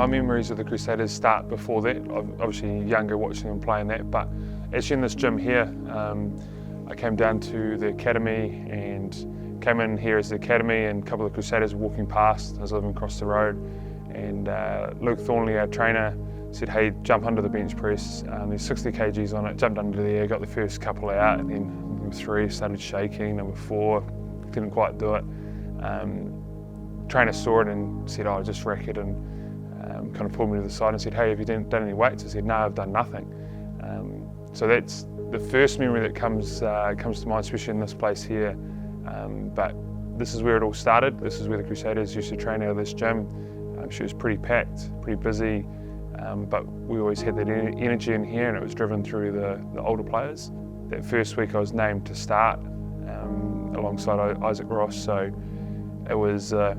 My memories of the Crusaders start before that. I'm obviously younger watching them playing that, but actually in this gym here, I came down to the academy and came in here as the academy, and a couple of Crusaders were walking past. I was living across the road, and Luke Thornley, our trainer, said, hey, jump under the bench press. There's 60 kgs on it. Jumped under there, got the first couple out, and then number 3 started shaking, number 4 didn't quite do it. Trainer saw it and said, oh, just wreck it, and kind of pulled me to the side and said, hey, have you done any weights? I said, no, I've done nothing. So that's the first memory that comes to mind, especially in this place here. But this is where it all started. This is where the Crusaders used to train out of this gym. She was pretty packed, pretty busy, but we always had that energy in here, and it was driven through the older players. That first week I was named to start alongside Isaac Ross, so it was a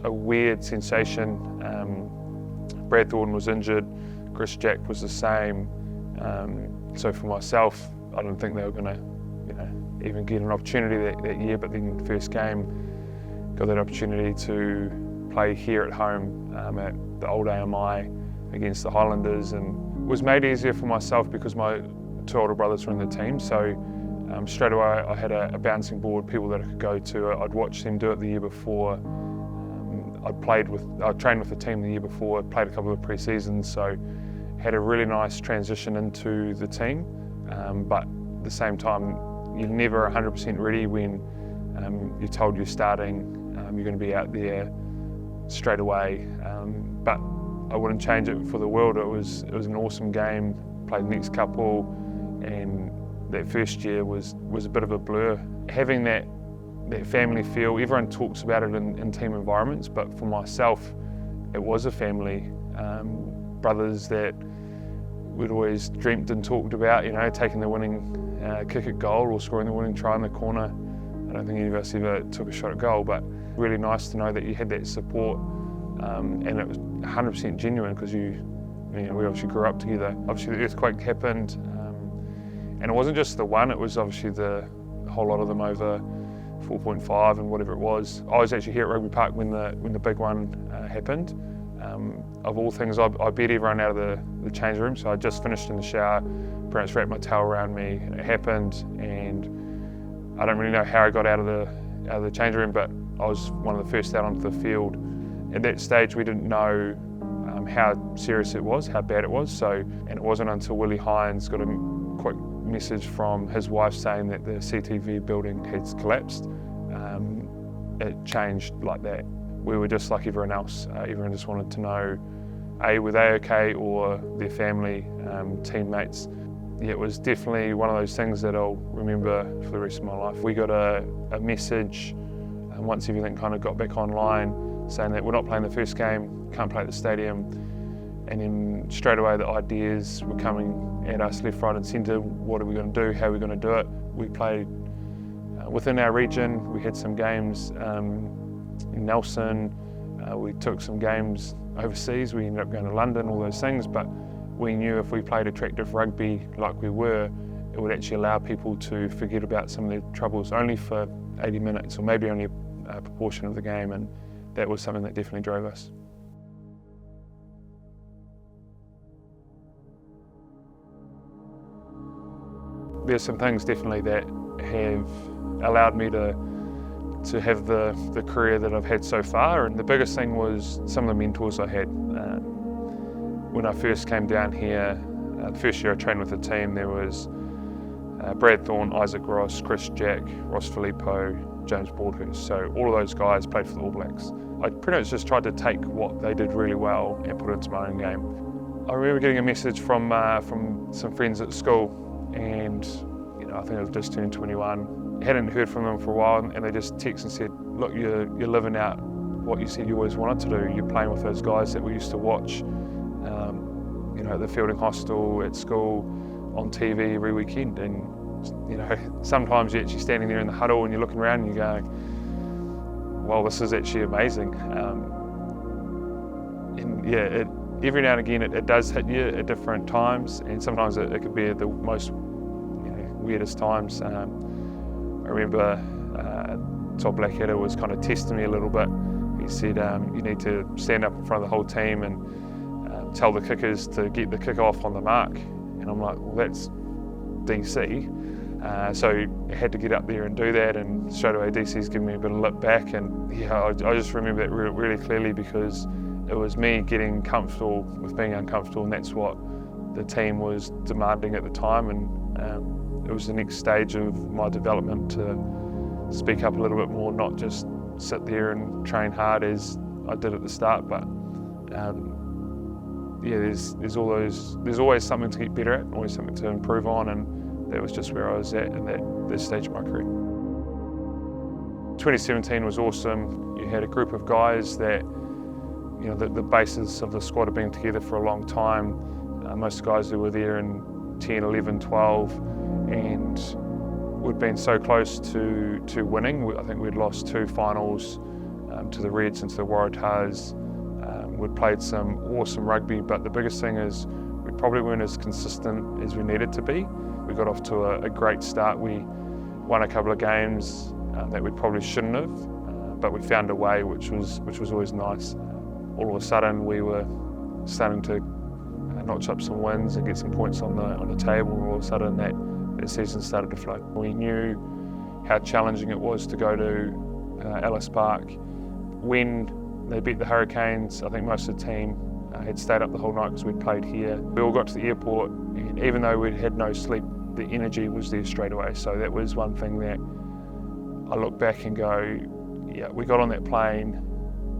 weird sensation. Brad Thornton was injured, Chris Jack was the same, so for myself, I didn't think they were going to even get an opportunity that year, but then first game, got that opportunity to play here at home at the old AMI against the Highlanders, and it was made easier for myself because my 2 older brothers were in the team, so straight away I had a bouncing board, people that I could go to. I'd watched them do it the year before. I'd trained with the team the year before, I'd played a couple of pre-seasons, so had a really nice transition into the team, but at the same time you're never 100% ready when you're told you're starting, you're going to be out there straight away, but I wouldn't change it for the world. It was an awesome game, played the next couple, and that first year was a bit of a blur. Having that family feel, everyone talks about it in team environments, but for myself, it was a family. Brothers that we'd always dreamt and talked about, taking the winning kick at goal or scoring the winning try in the corner. I don't think any of us ever took a shot at goal, but really nice to know that you had that support, and it was 100% genuine because we obviously grew up together. Obviously the earthquake happened, and it wasn't just the one, it was obviously the whole lot of them over 4.5 and whatever it was. I was actually here at Rugby Park when the big one happened. Of all things, I beat everyone out of the change room, so I just finished in the shower, parents wrapped my towel around me, and it happened, and I don't really know how I got out of the change room, but I was one of the first out onto the field. At that stage we didn't know how serious it was, how bad it was, and it wasn't until Willie Hines got a quick message from his wife saying that the CTV building had collapsed. It changed like that. We were just like everyone else. Everyone just wanted to know, were they okay, or their family, teammates. Yeah, it was definitely one of those things that I'll remember for the rest of my life. We got a message once everything kind of got back online saying that we're not playing the first game, can't play at the stadium, and then straight away the ideas were coming at us left, right and centre. What are we going to do? How are we going to do it? We played within our region. We had some games in Nelson, we took some games overseas, we ended up going to London, all those things, but we knew if we played attractive rugby like we were, it would actually allow people to forget about some of their troubles only for 80 minutes or maybe only a proportion of the game, and that was something that definitely drove us. There's some things definitely that have allowed me to have the career that I've had so far, and the biggest thing was some of the mentors I had. When I first came down here, the first year I trained with the team, there was Brad Thorne, Isaac Ross, Chris Jack, Ross Filippo, James Broadhurst. So all of those guys played for the All Blacks. I pretty much just tried to take what they did really well and put it into my own game. I remember getting a message from some friends at school, and I think I was just turned 21. Hadn't heard from them for a while, and they just texted and said, look, you're living out what you said you always wanted to do. You're playing with those guys that we used to watch, at the fielding hostel, at school, on TV every weekend. And sometimes you're actually standing there in the huddle and you're looking around and you're going, well, this is actually amazing. And yeah, every now and again it does hit you at different times, and sometimes it could be at the most weirdest times. I remember Todd Blackadder was kind of testing me a little bit. he said, you need to stand up in front of the whole team and tell the kickers to get the kick off on the mark. And I'm like, well, that's DC. So I had to get up there and do that, and straight away DC's given me a bit of lip back, and yeah, I just remember that really clearly, because it was me getting comfortable with being uncomfortable, and that's what the team was demanding at the time, and it was the next stage of my development to speak up a little bit more, not just sit there and train hard as I did at the start, but yeah, there's always something to get better at, always something to improve on, and that was just where I was at in this stage of my career. 2017 was awesome. You had a group of guys that, you know, the basis of the squad had been together for a long time. Most guys who were there in 10, 11, 12, and we'd been so close to winning. I think we'd lost 2 finals to the Reds and to the Waratahs. We'd played some awesome rugby, but the biggest thing is we probably weren't as consistent as we needed to be. We got off to a great start. We won a couple of games that we probably shouldn't have, but we found a way, which was always nice. All of a sudden, we were starting to notch up some wins and get some points on the table, and all of a sudden that season started to flow. We knew how challenging it was to go to Ellis Park. When they beat the Hurricanes, I think most of the team had stayed up the whole night because we'd played here. We all got to the airport, and even though we'd had no sleep, the energy was there straight away. So that was one thing that I look back and go, yeah, we got on that plane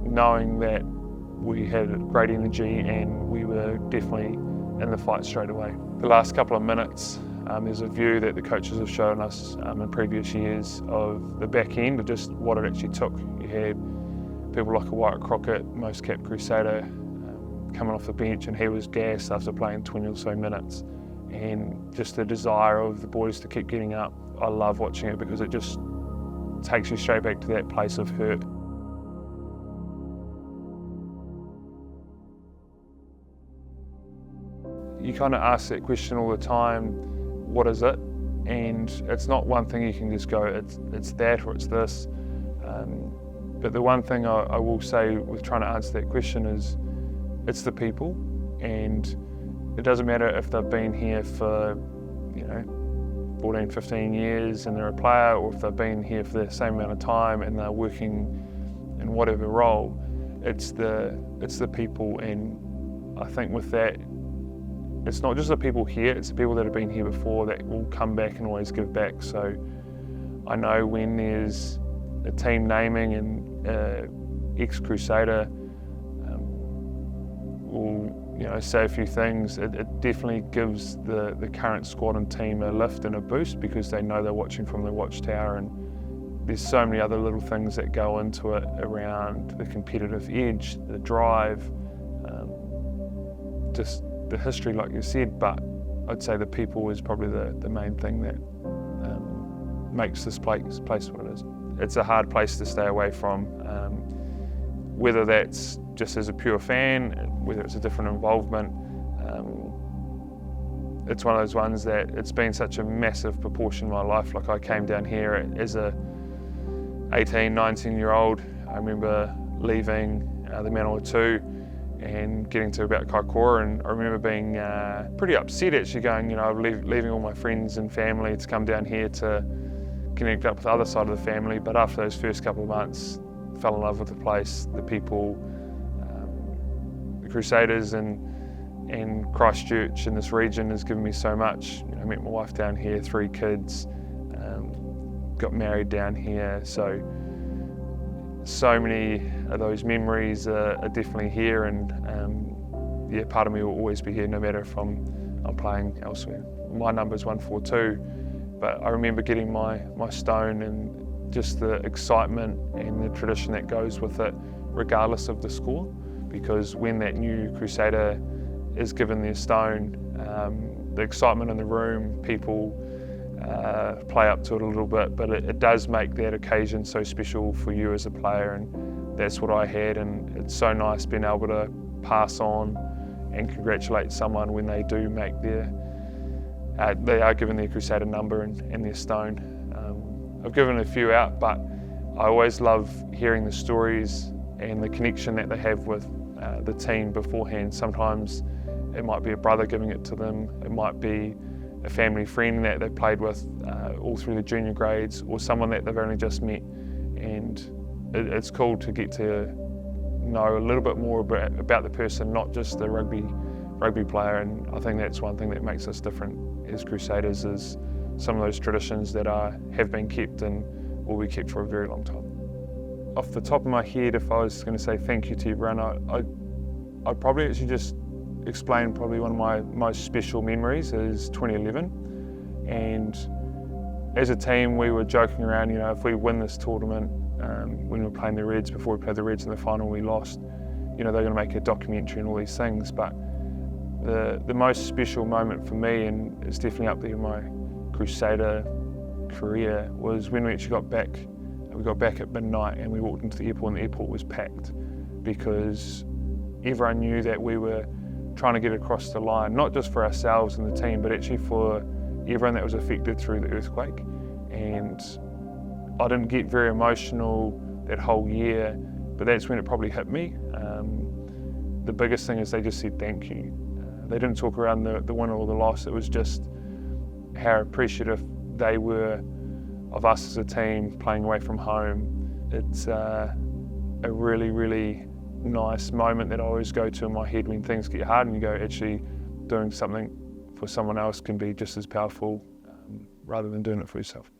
knowing that we had great energy and we were definitely in the fight straight away. The last couple of minutes, there's a view that the coaches have shown us in previous years of the back end of just what it actually took. You had people like a Whitelock, most capped Crusader, coming off the bench, and he was gassed after playing 20 or so minutes. And just the desire of the boys to keep getting up, I love watching it because it just takes you straight back to that place of hurt. You kind of ask that question all the time, what is it? And it's not one thing you can just go, it's that or it's this. But the one thing I will say with trying to answer that question is, it's the people, and it doesn't matter if they've been here for, 14, 15 years and they're a player, or if they've been here for the same amount of time and they're working in whatever role. It's the people, and I think with that, it's not just the people here, it's the people that have been here before that will come back and always give back. So I know when there's a team naming and ex-Crusader will say a few things, it definitely gives the current squad and team a lift and a boost, because they know they're watching from the watchtower, and there's so many other little things that go into it around the competitive edge, the drive, just the history like you said, but I'd say the people is probably the main thing that makes this place what it is. It's a hard place to stay away from, whether that's just as a pure fan, whether it's a different involvement. It's one of those ones that it's been such a massive proportion of my life. Like, I came down here as a 18, 19-year-old. I remember leaving the Manawa 2 and getting to about Kaikoura, and I remember being pretty upset actually, going, leaving all my friends and family to come down here to connect up with the other side of the family. But after those first couple of months, fell in love with the place, the people, the Crusaders, and Christchurch in this region has given me so much. I met my wife down here, 3 kids, got married down here, so many of those memories are definitely here, and yeah, part of me will always be here no matter if I'm playing elsewhere. My number's 142, but I remember getting my stone and just the excitement and the tradition that goes with it, regardless of the score, because when that new Crusader is given their stone, the excitement in the room, people play up to it a little bit, but it does make that occasion so special for you as a player, and that's what I had, and it's so nice being able to pass on and congratulate someone when they do make they are given their Crusader number and their stone. I've given a few out, but I always love hearing the stories and the connection that they have with the team beforehand. Sometimes it might be a brother giving it to them, it might be a family friend that they've played with all through the junior grades, or someone that they've only just met. And it's cool to get to know a little bit more about the person, not just the rugby player. And I think that's one thing that makes us different as Crusaders, is some of those traditions that have been kept and will be kept for a very long time. Off the top of my head, if I was going to say thank you to everyone, I'd probably actually just explain probably one of my most special memories is 2011. And as a team, we were joking around, you know, if we win this tournament, when we were playing the Reds, before we played the Reds in the final, we lost, you know, they're going to make a documentary and all these things. But the most special moment for me, and it's definitely up there in my Crusader career, was when we actually got back. We got back at midnight and we walked into the airport, and the airport was packed because everyone knew that we were trying to get across the line, not just for ourselves and the team, but actually for everyone that was affected through the earthquake. And I didn't get very emotional that whole year, but that's when it probably hit me. The biggest thing is they just said thank you. They didn't talk around the win or the loss. It was just how appreciative they were of us as a team playing away from home. It's a really, really nice moment that I always go to in my head when things get hard, and you go, actually doing something for someone else can be just as powerful rather than doing it for yourself.